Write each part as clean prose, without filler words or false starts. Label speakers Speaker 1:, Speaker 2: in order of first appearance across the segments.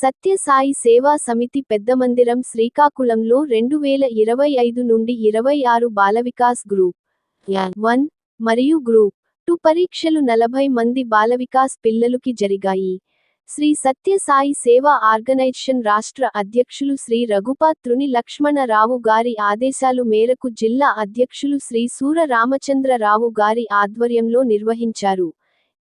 Speaker 1: సత్య సాయి సేవా సమితి పెద్దమందిరం శ్రీకాకుళంలో 2025 నుండి 26 బాలవికాస్ గ్రూప్ 1 మరియు గ్రూప్ 2 పరీక్షలు 40 మంది బాలవికాస్ పిల్లలుకి జరిగాయి. శ్రీ సత్య సాయి సేవా ఆర్గనైజేషన్ రాష్ట్ర అధ్యక్షులు శ్రీ రఘుపాత్రుని లక్ష్మణరావు గారి ఆదేశాలు మేరకు జిల్లా అధ్యక్షులు శ్రీ సూర రామచంద్రరావు గారి ఆధ్వర్యంలో నిర్వహించారు.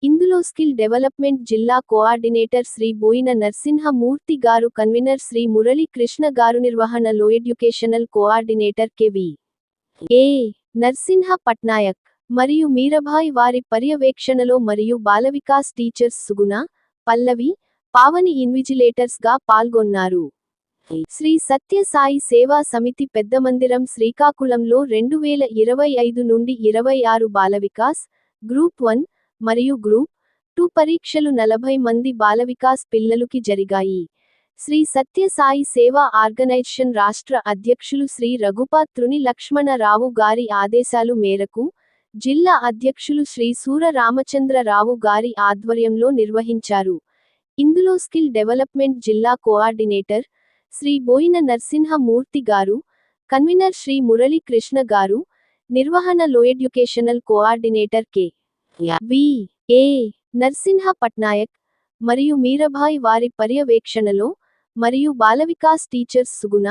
Speaker 1: ఇందులో స్కిల్ డెవలప్మెంట్ జిల్లా కోఆర్డినేటర్ శ్రీ బోయిన నరసింహమూర్తి గారు, కన్వీనర్ శ్రీ మురళీ కృష్ణ గారు, నిర్వహణలో ఎడ్యుకేషనల్ కోఆర్డినేటర్ కెవి ఏ నరసింహ పట్నాయక్ మరియు మీరాబాయి వారి పర్యవేక్షణలో మరియు బాలవికాస్ టీచర్స్ సుగుణ, పల్లవి, పావని ఇన్విజిలేటర్స్ గా పాల్గొన్నారు. శ్రీ సత్య సాయి సేవా సమితి పెద్దమందిరం శ్రీకాకుళంలో 2025 నుండి 26 బాలవికాస్ గ్రూప్ 1 మరియు గ్రూప్ 2 పరీక్షలు 40 మంది బాలవికాస్ పిల్లలుకి జరిగాయి. శ్రీ సత్య సాయి సేవా ఆర్గనైజేషన్ రాష్ట్ర అధ్యక్షులు శ్రీ రఘుపాత్రుని లక్ష్మణరావు గారి ఆదేశాలు మేరకు జిల్లా అధ్యక్షులు శ్రీ సూర రామచంద్రరావు గారి ఆధ్వర్యంలో నిర్వహించారు. ఇందులో స్కిల్ డెవలప్మెంట్ జిల్లా కోఆర్డినేటర్ శ్రీ బోయిన నరసింహమూర్తి గారు, కన్వీనర్ శ్రీ మురళీ కృష్ణ గారు, నిర్వహణలో ఎడ్యుకేషనల్ కోఆర్డినేటర్ కె వి ఏ నరసింహ పట్నాయక్ మరియు మీరాబాయి వారి పర్యవేక్షణలో మరియు బాలవికాస్ టీచర్స్ సుగుణ,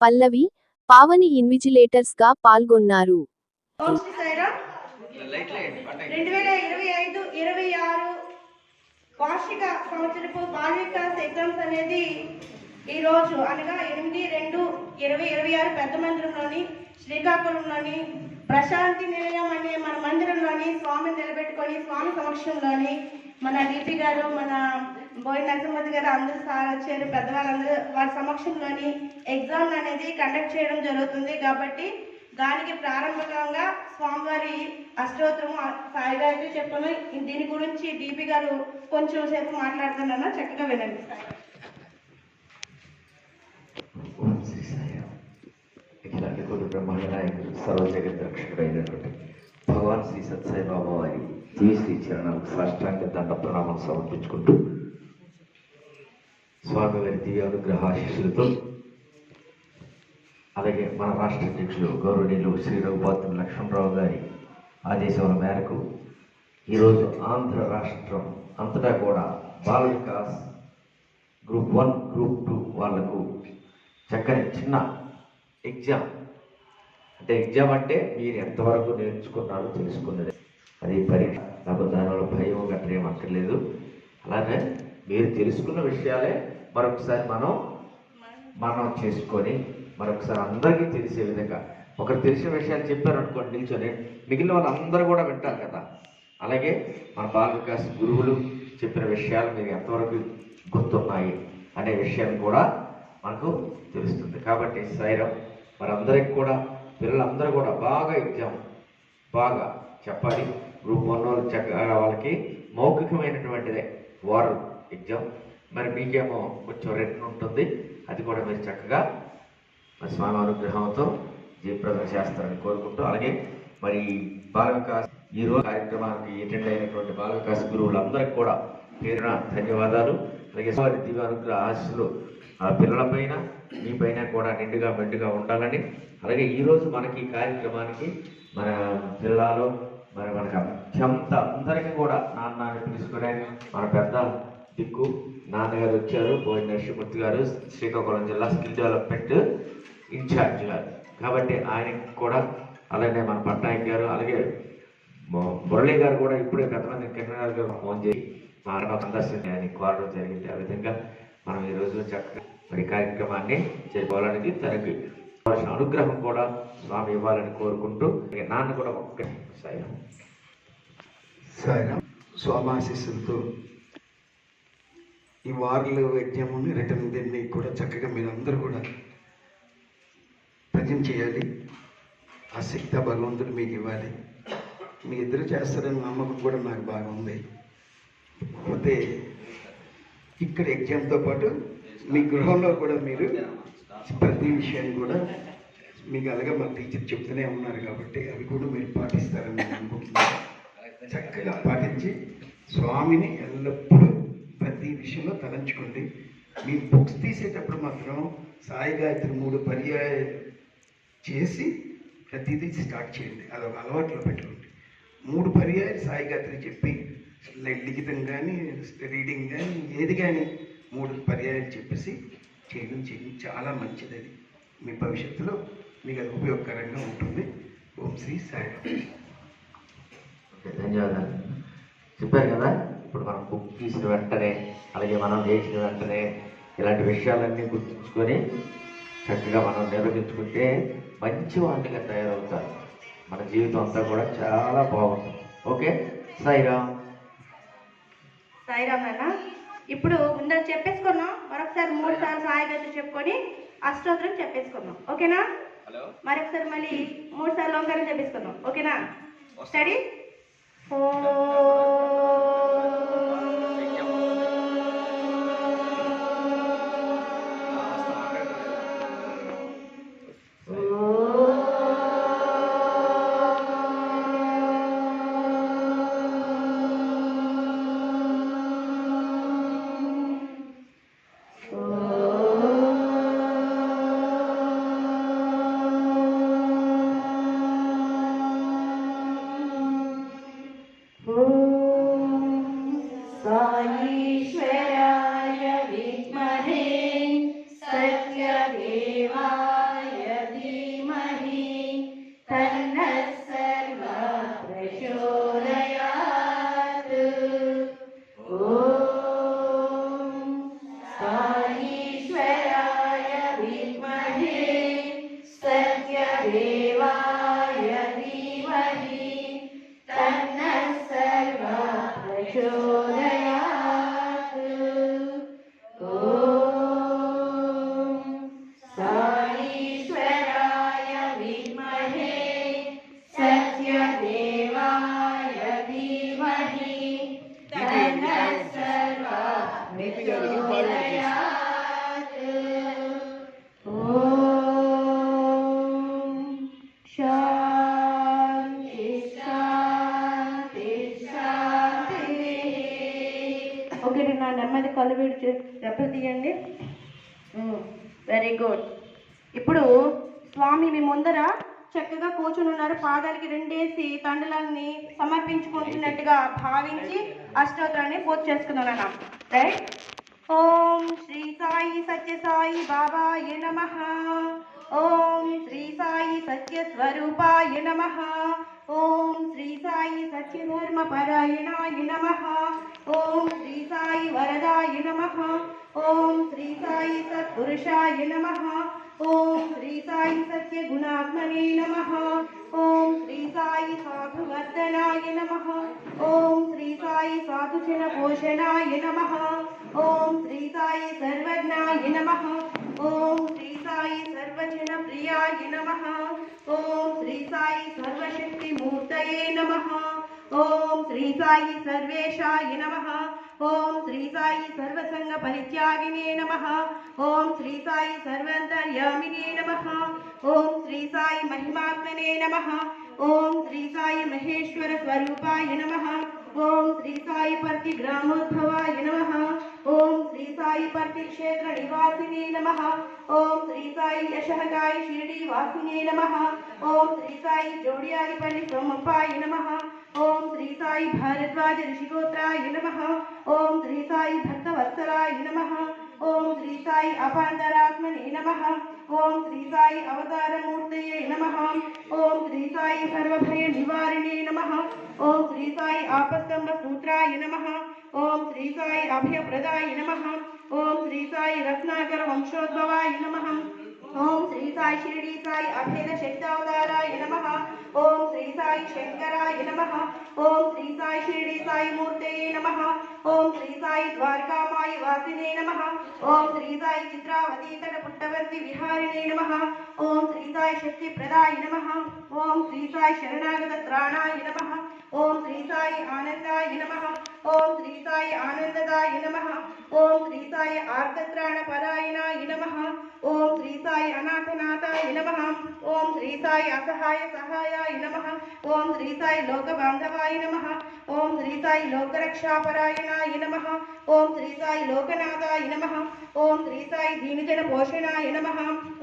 Speaker 1: పల్లవి, పావని ఇన్విజిలేటర్స్ గా పాల్గొన్నారు.
Speaker 2: 2025-26 వార్షిక సంవత్సరపు బాలవికాస్ ఎగ్జామ్స్ అనేది ఈరోజు అనగా 8/2/2026 పెద్ద మందిరంలోని శ్రీకాకుళంలోని ప్రశాంతి నిలయం అనే మన మందిరంలోని స్వామిని నిలబెట్టుకొని స్వామి సమక్షంలోని మన డిపి గారు, మన బోయి నరసింహమూర్తి గారు అందరూ సార్ వచ్చారు, పెద్దవాళ్ళందరూ వారి సమక్షంలోని ఎగ్జామ్ అనేది కండక్ట్ చేయడం జరుగుతుంది. కాబట్టి దానికి ప్రారంభంగా స్వామివారి అష్టోత్తరము సాయిగారికి చెప్పను. దీని గురించి డిపి గారు కొంచెం సేపు మాట్లాడుతున్నా, చక్కగా వినండి.
Speaker 3: బ్రహ్మాండ నాయకుడు సర్వజగత్ రక్షకుడైనటువంటి భగవాన్ శ్రీ సత్సాయి బాబా వారి శ్రీ చరణాలకు సాష్టాంగ దండ ప్రణామాలు సమర్పించుకుంటూ స్వామివారి దివ్య అనుగ్రహ ఆశీస్సులతో అలాగే మన రాష్ట్ర అధ్యక్షులు గౌరవనీయులు శ్రీ రఘుపాత్రుని లక్ష్మణరావు గారి ఆదేశాల మేరకు ఈరోజు ఆంధ్ర రాష్ట్రం అంతటా కూడా బాల వికాస్ గ్రూప్ 1, గ్రూప్ 2 వాళ్లకు చక్కని చిన్న ఎగ్జామ్ అంటే మీరు ఎంతవరకు నేర్చుకున్నారో తెలుసుకున్నది. అది పరీక్ష లేకపోతే దానివల్ల భయం గట్రా ఏం అక్కర్లేదు. అలాగే మీరు తెలుసుకున్న విషయాలే మరొకసారి మనం చేసుకొని మరొకసారి అందరికీ తెలిసే విధంగా ఒకరు తెలిసిన విషయాలు చెప్పారనుకోండి నిల్చొని మిగిలిన వాళ్ళందరూ కూడా వింటారు కదా. అలాగే మన బాల వికాస్ గురువులు చెప్పిన విషయాలు మీకు ఎంతవరకు గుర్తున్నాయి అనే విషయాన్ని కూడా మనకు తెలుస్తుంది. కాబట్టి సాయిరాం మనందరికి కూడా పిల్లలందరూ కూడా బాగా ఎగ్జామ్ బాగా చెప్పాలి. గ్రూప్ 1 వాళ్ళు చక్కగా వాళ్ళకి మౌఖికమైనటువంటిదే వారు ఎగ్జామ్, మరి మీకేమో కొంచెం రిటర్న్ ఉంటుంది. అది కూడా మీరు చక్కగా స్వామి అనుగ్రహంతో జయప్రదం చేస్తారని కోరుకుంటూ, అలాగే మరి బాల వికాస్ ఈరోజు కార్యక్రమానికి అటెండ్ అయినటువంటి బాల వికాస్ గురువులందరికీ కూడా పేరున ధన్యవాదాలు. అలాగే వారి దివ్య అనుగ్రహ ఆశీస్సులు ఆ పిల్లలపైన మీ పైన కూడా నిండుగా మెండుగా ఉండాలని, అలాగే ఈరోజు మనకి ఈ కార్యక్రమానికి మన జిల్లాలో మరి మనకు అత్యంత అందరికీ కూడా నాన్న అని పిలుచుకునే మన పెద్ద దిక్కు నాన్నగారు వచ్చారు, బోయి నరసింహమూర్తి గారు, శ్రీకాకుళం జిల్లా స్కిల్ డెవలప్మెంట్ ఇన్ఛార్జ్ గారు. కాబట్టి ఆయనకి కూడా అలాగే మన పట్నాయక్ గారు, అలాగే మురళీ గారు కూడా ఇప్పుడే పెద్దమంది కిరణ్ గారు ఫోన్ చేసి మానవ సందర్శించి ఆయన కోరడం జరిగింది. ఆ విధంగా మనం ఈరోజు చక్కగా మరి కార్యక్రమాన్ని చేసుకోవాలని తనకి అనుగ్రహం కూడా స్వామి ఇవ్వాలని కోరుకుంటూ నాన్న కూడా ఒక్క
Speaker 4: సాయిరాం స్వామాశీస్సులతో ఈ వార్లు యజ్ఞముని రిటర్న్ దీన్ని కూడా చక్కగా మీరందరూ కూడా ప్రజెంట్ చేయాలి. ఆ శక్తి భగవంతుడు మీకు ఇవ్వాలి. మీ ఇద్దరు చేస్తారని నమ్మకం కూడా నాకు బాగా ఉంది. అయితే ఇక్కడ ఎగ్జామ్తో పాటు మీ గృహంలో కూడా మీరు ప్రతి విషయాన్ని కూడా మీకు అలాగే మా టీచర్ చెప్తూనే ఉన్నారు కాబట్టి అవి కూడా మీరు పాటిస్తారని నేను అనుకుంటున్నాను. చక్కగా పాటించి స్వామిని ఎల్లప్పుడూ ప్రతి విషయంలో తలంచుకోండి. మీ బుక్స్ తీసేటప్పుడు మాత్రం సాయి గాయత్రి 3 పర్యాయాలు చేసి ప్రతిదీ స్టార్ట్ చేయండి. అదొక అలవాట్లో పెట్టుకోండి. 3 పర్యాయాలు సాయి గాయత్రి చెప్పి లిఖితం కానీ రీడింగ్ కానీ ఏది కానీ 3 పర్యాయాలు చెప్పేసి చేయడం చాలా మంచిది. అది మీ భవిష్యత్తులో మీకు అది ఉపయోగకరంగా ఉంటుంది. ఓం శ్రీ సాయిరామ్.
Speaker 3: ఓకే, ధన్యవాదాలు. చెప్పారు కదా, ఇప్పుడు మనం బుక్ తీసిన వెంటనే, అలాగే మనం చేసిన వెంటనే ఇలాంటి విషయాలన్నీ గుర్తుంచుకొని చక్కగా మనం నిర్వహించుకుంటే మంచి వాళ్ళుగా తయారవుతారు. మన జీవితం అంతా కూడా చాలా బాగుంటుంది. ఓకే, సాయిరామ్.
Speaker 2: సాయిరామ్ అన్న. ఇప్పుడు ముందర చెప్పేసుకున్నాం, మరొకసారి 3 సార్లు సాయి గాయత్రి చెప్పుకొని అష్టోత్తరం చెప్పేసుకున్నాం. ఓకేనా? మరొకసారి మళ్ళీ 3 సార్లు ఓంకారం చెప్పేసుకున్నాం. ఓకేనా? స్టడీ. ఓకే, నా నెమ్మది కళ్ళు వీడి దెబ్బలు తీయండి. Very good. ఇప్పుడు స్వామి మీ ముందర చక్కగా కూర్చుని ఉన్నారు. పాదాలకి 2 వేసి తండలాన్ని సమర్పించుకుంటున్నట్టుగా భావించి అష్టోత్తరాన్ని పూర్తి చేసుకున్నాను. రైట్. ఓం శ్రీ సాయి సత్య సాయి బాబాయ నమః. ఓం శ్రీ సాయి సత్య స్వరూపాయ నమః. ఓం శ్రీ సాయి సత్యధర్మ పరాయణాయ నమః. ఓం శ్రీ సాయి వరదాయ నమః. ఓం శ్రీ సాయి సత్పురుషాయ నమః. ఓం శ్రీ సాయి సత్య గుణాత్మనే నమః. ఓం శ్రీ సాయి సాధువర్ధనాయ నమః. ఓం శ్రీ సాయి సాధుజన పోషణాయ నమః. ఓం శ్రీ సాయి సర్వజ్ఞాయ నమః. ఓం శ్రీ సాయి సర్వజన ప్రియాయ నమః. ఓం శ్రీ సాయి సర్వశక్తి మూర్తయే నమః. ఓం శ్రీ సాయి సర్వేశాయ నమః. ఓం శ్రీ సాయి సర్వసంగ పరిత్యాగినే నమః. ఓం శ్రీ సాయి సర్వాంతర్యామినే నమః. ఓం శ్రీ సాయి మహిమాత్మనే నమః. ఓం శ్రీ సాయి మహేశ్వర స్వరూపాయ నమః. ఓం శ్రీ సాయి పర్తి గ్రామోద్భవాయ నమః. ఓం శ్రీ సాయి పర్తి క్షేత్ర నివాసినే నమః. ఓం శ్రీ సాయి యశహకాయ షిరిడి వాసినే నమః. ఓం శ్రీ సాయి జోడియారిపల్లి సోమప్పాయ నమః. ఓం శ్రీ సాయి భారద్వాజ ఋషిగోత్రాయ నమః. ఓం శ్రీ సాయి భక్తవత్సలాయ నమః. ఓం శ్రీ సాయి అపాంతరాత్మనే నమః. ఓం శ్రీ సాయి అవతారమూర్తయే నమః. ఓం శ్రీ సాయి సర్వభయ నివారిణే నమః. ఓం శ్రీ సాయి ఆపస్తంభ సూత్రాయ నమః. ఓం శ్రీ సాయి అభయప్రదాయ నమః. ఓం శ్రీ సాయి రత్నాకర వంశోద్భవాయ నమః. ఓం శ్రీ సాయి షిరిడి సాయి అభేద శక్తావతారాయ నమః. ఓం శ్రీ సాయి శంకరాయ నమః. ఓం శ్రీ సాయి షిరిడి సాయి మూర్తయే నమః. ఓం శ్రీ సాయి ద్వారకామాయి వాసినే నమః. ఓం శ్రీ సాయి చిత్రావతీ తట పుట్టవర్తి విహారిణే నమః. ఓం శ్రీ సాయి శక్తి ప్రదాయ నమః. ఓం శ్రీ సాయి శరణాగత త్రాణాయ నమః. ఓం శ్రీ సాయి ఆనందాయ నమః. ఓం శ్రీ సాయి ఆనందదాయ నమః. ఓం శ్రీ సాయి ఆర్తత్రాణపరాయణాయ నమః. ఓం శ్రీ సాయి అనాథనాథాయ నమః. ఓం శ్రీ సాయి అసహాయ సహాయాయ నమః. ఓం శ్రీ సాయి లోకబాంధవాయ నమః. ఓం శ్రీ సాయి లోకరక్షాపరాయణాయ నమః. ఓం శ్రీ సాయి లోకనాథాయ నమః. ఓం శ్రీ సాయి దీనజన పోషణాయ నమః.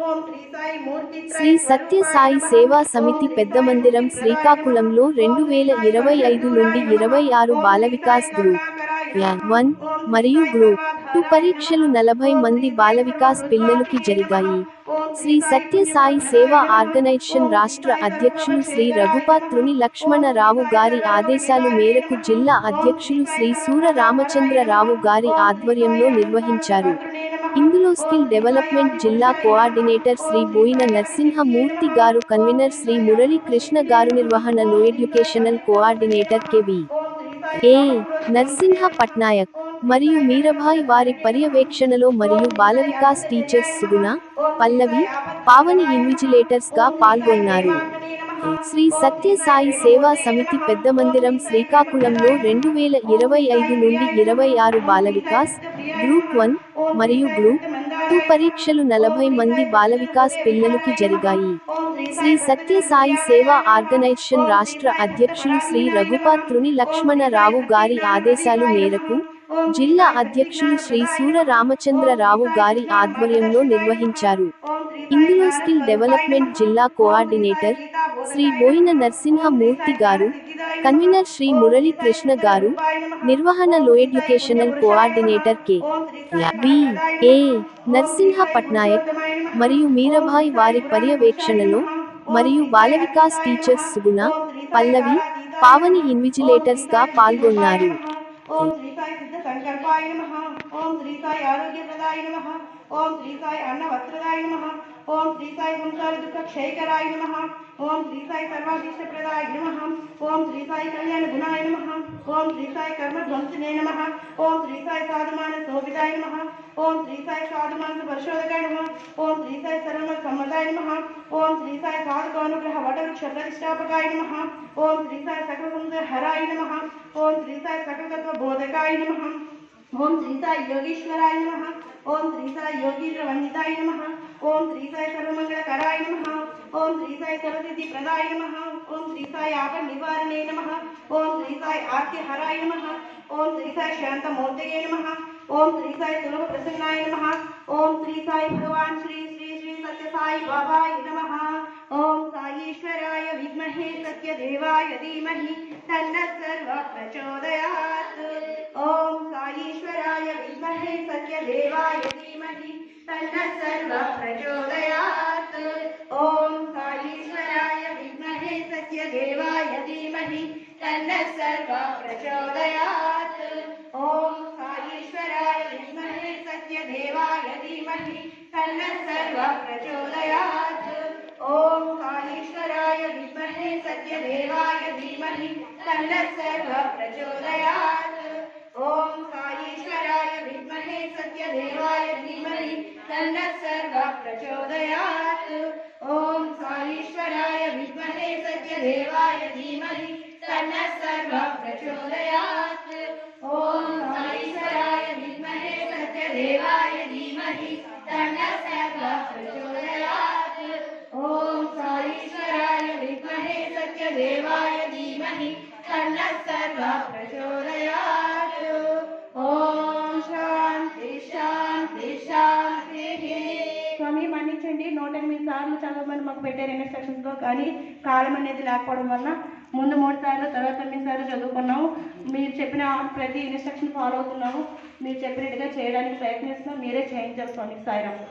Speaker 2: ఓం శ్రీ సాయి మూర్తి
Speaker 1: శ్రీ సత్య సాయి సేవా సమితి పెద్ద మందిరం శ్రీకాకుళంలో 2025 నుండి 26 బాల వికాస్ గ్రూప్ 1 మరియు గ్రూప్ 2 పరీక్షలు 40 మంది బాల వికాస్ పిల్లలకి జరిగాయి. శ్రీ సత్య సాయి సేవా ఆర్గనైజేషన్ రాష్ట్ర అధ్యక్షులు శ్రీ రఘుపాత్రుని లక్ష్మణరావు గారి ఆదేశాలు మేరకు జిల్లా అధ్యక్షులు శ్రీ సూర రామచంద్రరావు గారి ఆధ్వర్యంలో నిర్వహించారు. ఇందులో స్కిల్ డెవలప్మెంట్ జిల్లా కోఆర్డినేటర్ శ్రీ బోయిన నరసింహమూర్తి గారు, కన్వీనర్ శ్రీ మురళీ కృష్ణ గారు, నిర్వహణలో ఎడ్యుకేషనల్ కోఆర్డినేటర్ కెవి ఏ నరసింహ పట్నాయక్ మరియు మీరాభాయ్ వారి పర్యవేక్షణలో మరియు బాల వికాస్ టీచర్స్ సుగుణ, పల్లవి, పావని ఇన్విజిలేటర్స్ గా పాల్గొన్నారు. శ్రీ సత్య సాయి సేవా సమితి పెద్ద మందిరం శ్రీకాకుళంలో 2025 నుండి 26 బాల వికాస్ గ్రూప్ 1 మరియు గ్రూప్ 2 పరీక్షలు 40 మంది బాల వికాస్ పిల్లలకి జరిగాయి. శ్రీ సత్య సాయి సేవా ఆర్గనైజేషన్ రాష్ట్ర అధ్యక్షులు శ్రీ రఘుపాత్రుని లక్ష్మణరావు గారి ఆదేశాలు మేరకు జిల్లా అధ్యక్షులు శ్రీ సూర రామచంద్రరావు గారి ఆధ్వర్యంలో నిర్వహించారు. ఇందులో స్కిల్ డెవలప్మెంట్ జిల్లా కోఆర్డినేటర్ శ్రీ బోయిన నరసింహమూర్తి గారు, కన్వీనర్ శ్రీ మురళీ కృష్ణ గారు, నిర్వహణలో ఎడ్యుకేషనల్ కోఆర్డినేటర్ కె బి ఏ నరసింహ పట్నాయక్ మరియు మీరాభాయ్ వారి పర్యవేక్షణలో మరియు బాల వికాస్ టీచర్స్ సుగుణ, పల్లవి, పావని ఇన్విజిలేటర్స్ గా పాల్గొన్నారు.
Speaker 2: ఓం శ్రీ సాయి సిద్ధ సంకల్పాయ నమః. ఓం శ్రీ సాయి ఆరోగ్యప్రదాయ నమః. ఓం శ్రీ సాయి అన్నవస్త్రదాయ నమః. ఓం శ్రీ సాయి సంసార దుఃఖ క్షయకరాయ నమః. ఓం శ్రీ సాయి సర్వాభీష్టప్రదాయ నమః. ఓం శ్రీ సాయి కళ్యాణ గుణాయ నమః. ఓం శ్రీ సాయి కర్మ ధ్వంసినే నమః. ఓం శ్రీ సాయి సాధుమాన శోభితాయ నమః. ఓం శ్రీ సాయి సాధుమానస పరిశోధకాయ నమః. ఓం శ్రీ సాయి సర్వమత సమ్మతాయ నమః. ఓం శ్రీ సాయి సాధుకానుగ్రహ వటవృక్ష ప్రతిష్టాపకాయ నమః. ఓం శ్రీ సాయి సకల సంశయ హరాయ నమః. ఓం శ్రీ సాయి సకల తత్వ బోధకాయ నమః. ఓం శ్రీ సాయి యోగీశ్వరాయ నమః. ఓం శ్రీ సాయి యోగీంద్ర వందితాయ నమః. ఓం శ్రీ సాయి సర్వమంగళకరాయ నమః. ఓం శ్రీ సాయి సర్వసిద్ధి ప్రదాయ నమః. ఓం శ్రీ సాయి ఆపద నివారణే నమః. ఓం శ్రీ సాయి ఆర్తిహరాయ నమః. ఓం శ్రీ సాయి శాంతమూర్తయే నమః. ఓం శ్రీ సాయి సులభ ప్రసన్నాయ నమః. ఓం శ్రీ సాయి భగవాన్ శ్రీ శ్రీ శ్రీ సత్య సాయి బాబాయ నమః. ఓం సాయీశ్వరాయ విద్మహే సత్యదేవాయ ధీమహి తన్నః సర్వః ప్రచోదయాత్. ఓం సాయీశ్వరాయ విద్మహే సత్యదేవాయ ధీమహి తన్నః సర్వః ప్రచోదయాత్. ఓం సాయీశ్వరాయ విద్మహే సత్యదేవాయ ధీమహి తన్నః సర్వః ప్రచోదయాత్. ఓం సాయీశ్వరాయ విద్మహే సత్యదేవాయ ధీమహి తన్నః సర్వః ప్రచోదయాత్. ఓం సాయీశ్వరాయ విద్మహే సత్యదేవాయ ధీమహి తన్నః సర్వః ప్రచోదయాత్. ఓం సాయీశ్వరాయ విద్మహే సత్యదేవాయ ధీమహి తన్నః సర్వః ప్రచోదయాత్. ఓం సాయీశ్వరాయ విద్మహే సత్యదేవాయ ధీమహి తన్నః సర్వః ప్రచోదయాత్. ఓం సాయీశ్వరాయ విద్మహే సత్యదేవాయ ధీమహి తన్నః సర్వః ప్రచోదయాత్. ఓం సాయీశ్వరాయ విద్మహే సత్యదేవాయ ధీమహి తన్నః సర్వః ప్రచోదయాత్. ఓం శాంతి శాంతి శాంతి. స్వామి మన్నించండి, 108 సార్లు చదవమని మాకు పెట్టారు ఇన్స్ట్రక్షన్స్లో, కానీ కాలం అనేది లేకపోవడం వల్ల ముందు 3 సార్లు తర్వాత 9 సార్లు చదువుకున్నాము. మీరు చెప్పిన ప్రతి ఇన్స్ట్రక్షన్ ఫాలో అవుతున్నాము. మీరు చెప్పినట్టుగా చేయడానికి ప్రయత్నిస్తున్నాం. మీరే చేయించాలి స్వామి. సాయిరామ్.